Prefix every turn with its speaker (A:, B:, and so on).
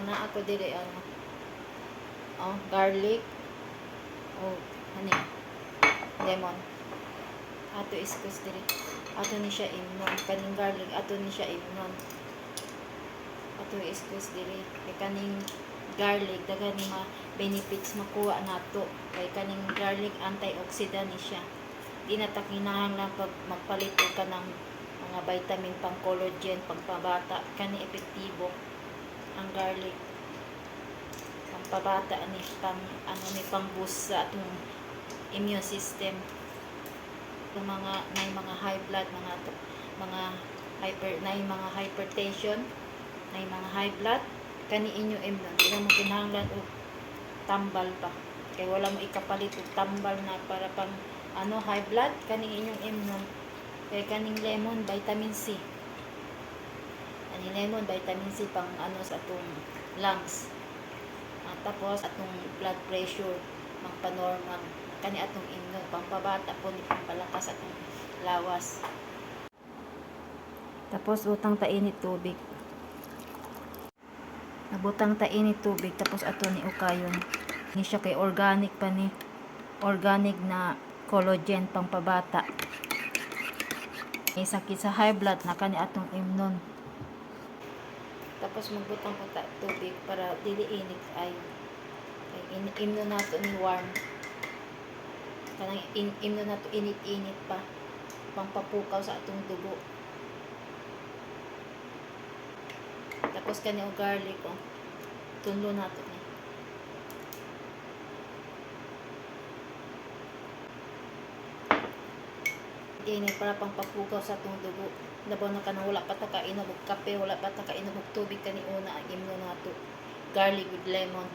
A: na ako dire garlic. Hani lemon. Ato iskus dire. Ato ni siya imnon. Kaning garlic ato ni siya imnon. Ato iskus dire. Kaning garlic daghan ni benefits makuha nato. Kay kaning garlic antioxidant ni siya. Di na ta kinahanglan pag magpalit ka ng mga vitamin pang collagen, pang pabata, kani epektibo ang garlic. Pang pabata ni pang pang boost sa atong immune system. Kung may mga high blood, mga hypertension, may mga high blood, kani inyo imnon. Di na mo kinahanglan og tambal pa. Kay wala mo ikapalit og tambal na para pang high blood, kaning inyong imnon. Kay kaning lemon, vitamin C. Kaning lemon, vitamin C pang sa atong lungs. Tapos atong blood pressure, magpa-normal. Kani atong imnon, pampabata po ni pampalakas atong lawas. Tapos butang ta init tubig. Nabutang ta init tubig, tapos ato ni ukayon. Ni siya kay organic pa ni. Organic na collagen pang pabata. May sakit sa high blood na kani atong imnon. Tapos magbutang pa ta tubig para dili init ayo. Kay imnon nato ni warm. Kanang imnon nato init-init pa. Pangpapukaw sa atong dugo. Tapos kani og garlic tunlo nato ni. Init para pangpapukaw sa atong dugo. Labaw na kanang wala pa ta kainom og kape, wala pa ta kainom og tubig kani una ang imnon nato. Garlic with lemon.